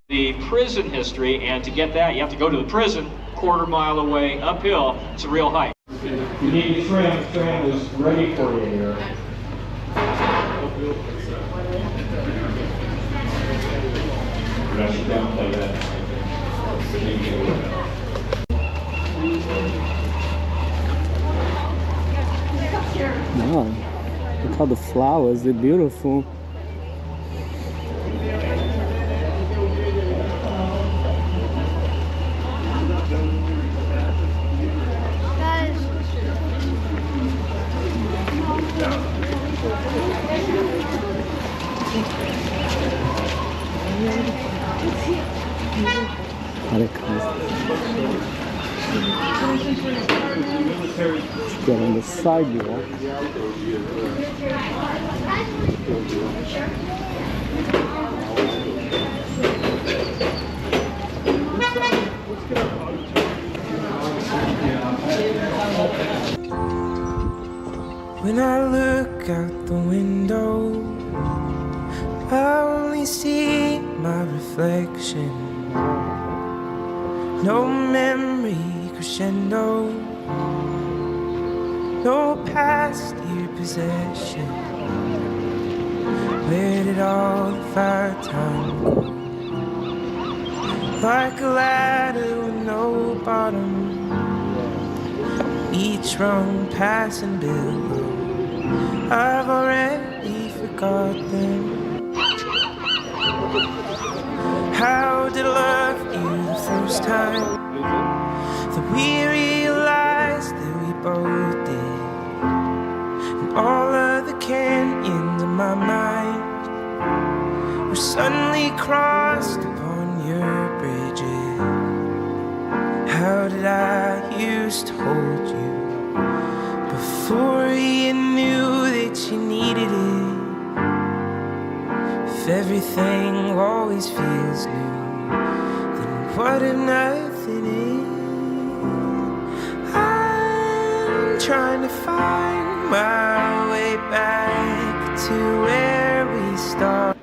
The prison history, and to get that, you have to go to the prison, quarter-mile away, uphill. It's a real hike. You need a tram. The tram is ready for you here. I should downplay that. Wow, look how the flowers, they're beautiful. Let's get on the sidewalk. When I look out the window, I only see my reflection. No memory crescendo, no past year possession. Where did all of our time go? Like a ladder with no bottom, each rung passing below. I've already forgotten. How did I love you the first time that we realized that we both did? And all of the canyons in my mind were suddenly crossed upon your bridges. How did I used to hold you before you knew that you needed it? If everything always feels new, then what if nothing is? I'm trying to find my way back to where we started.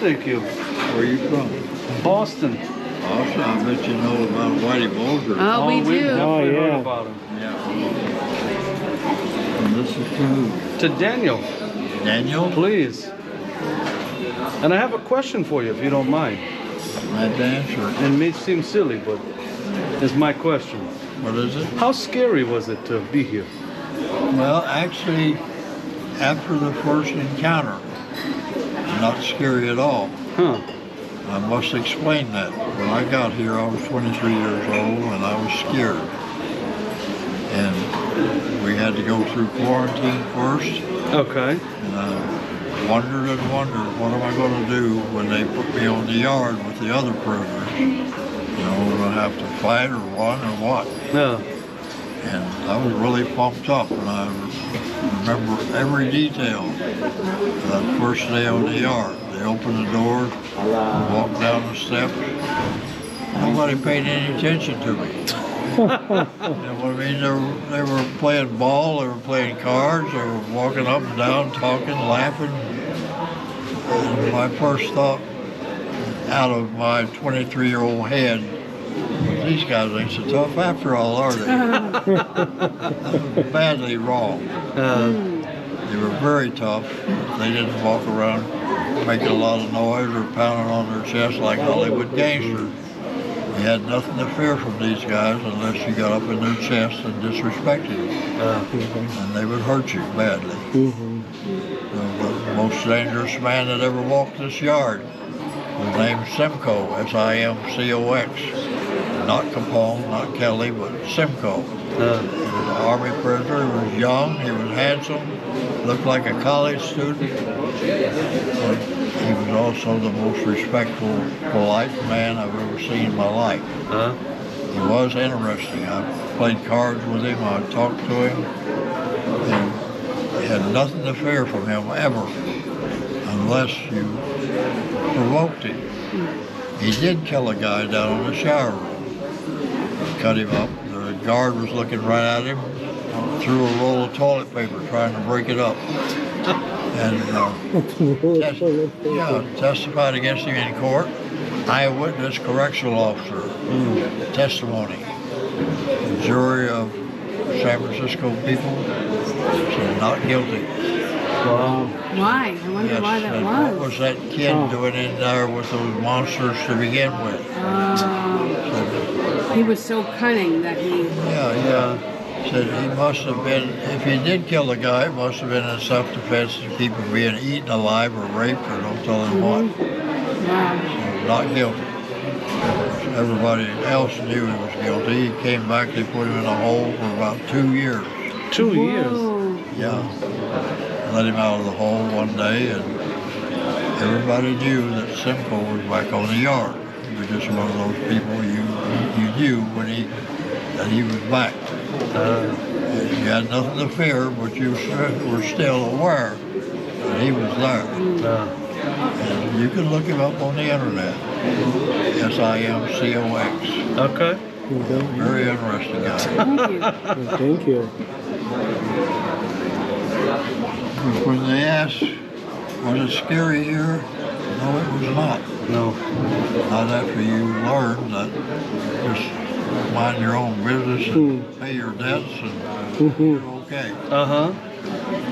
thank you. Where are you from? Boston. Also, I bet you know about Whitey Bulger. Oh, we we've do. definitely heard yeah. about him. Yeah. And this is to To Daniel, Daniel. please. And I have a question for you, if you don't mind. My dancer. It may seem silly, but it's my question. What is it? How scary was it to be here? Well, actually, after the first encounter, not scary at all. Huh. I must explain that. When I got here, I was 23 years old and I was scared. And we had to go through quarantine first. Okay. And I wondered and wondered, what am I going to do when they put me on the yard with the other prisoners? You know, am I going to have to fight or run or what? Yeah. And I was really pumped up, and I remember every detail of that first day on the yard. They opened the doors, walked down the steps. Nobody paid any attention to me. You know what I mean? They were playing ball, they were playing cards, they were walking up and down, talking, laughing. And my first thought out of my 23-year-old head, these guys ain't so tough after all, are they? I was badly wrong. They were very tough. They didn't walk around making a lot of noise or pounding on their chest like Hollywood gangsters. You had nothing to fear from these guys unless you got up in their chest and disrespected them. And they would hurt you badly. The most dangerous man that ever walked this yard was named Simcoe, S-I-M-C-O-X. Not Capone, not Kelly, but Simcoe. He was an Army prisoner. He was young, he was handsome, looked like a college student. But he was also the most respectful, polite man I've ever seen in my life. He was interesting. I played cards with him, I talked to him, and you had nothing to fear from him ever, unless you provoked him. He did kill a guy down in the shower room. Cut him up. The guard was looking right at him, threw a roll of toilet paper trying to break it up. And testified against him in court. Eyewitness correctional officer testimony. The jury of San Francisco people said not guilty. Wow. Why? I wonder why that and was. what was that kid doing in there with those monsters to begin with? He was so cunning that he... Yeah. Said he must have been, if he did kill a guy, it must have been in self-defense to keep him being eaten alive or raped or don't tell him what. Wow. So not guilty. Everybody else knew he was guilty. He came back, they put him in a hole for about 2 years. 2 years? Yeah. Let him out of the hole one day, and everybody knew that Simcoe was back on the yard. He was just one of those people you knew when that he was back. You had nothing to fear, but you were still aware that he was there. And you can look him up on the internet. S-I-M-C-O-X. Okay. Very interesting guy. Thank you. When they asked, was it scary here? No, it was not. No. Not after you learned that just mind your own business and pay your debts and you're okay.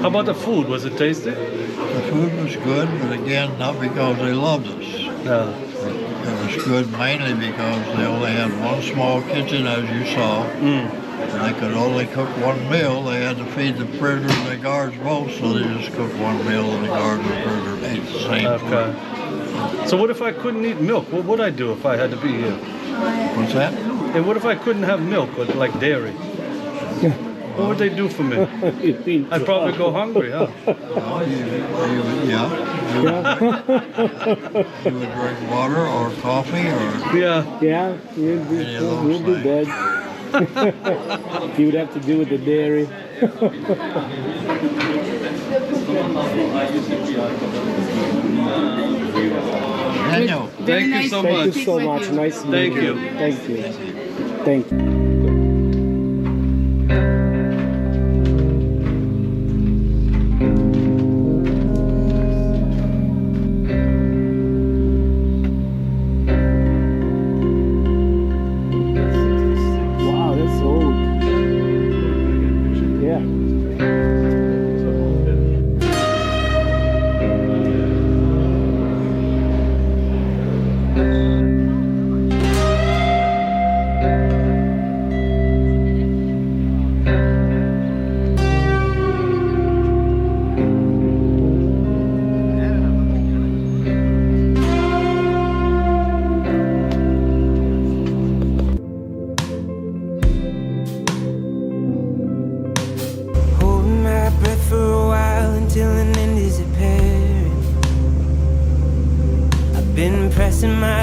How about the food? Was it tasty? The food was good, but again, not because they loved us. It was good mainly because they only had one small kitchen, as you saw. And they could only cook one meal. They had to feed the prisoners and the guards both, so they just cooked one meal and the guards and the prisoners ate the same food. So what if I couldn't eat milk? What would I do if I had to be here? What's that? And what if I couldn't have milk or like dairy? What would they do for me? I'd probably go hungry, huh? Well, you would drink water or coffee or Yeah, you'd do bad. You would have to do with the dairy. Daniel. Thank you so much. Thank you so much. Nice to meet you. Thank you. Thank you. till an end is apparent. I've been pressing my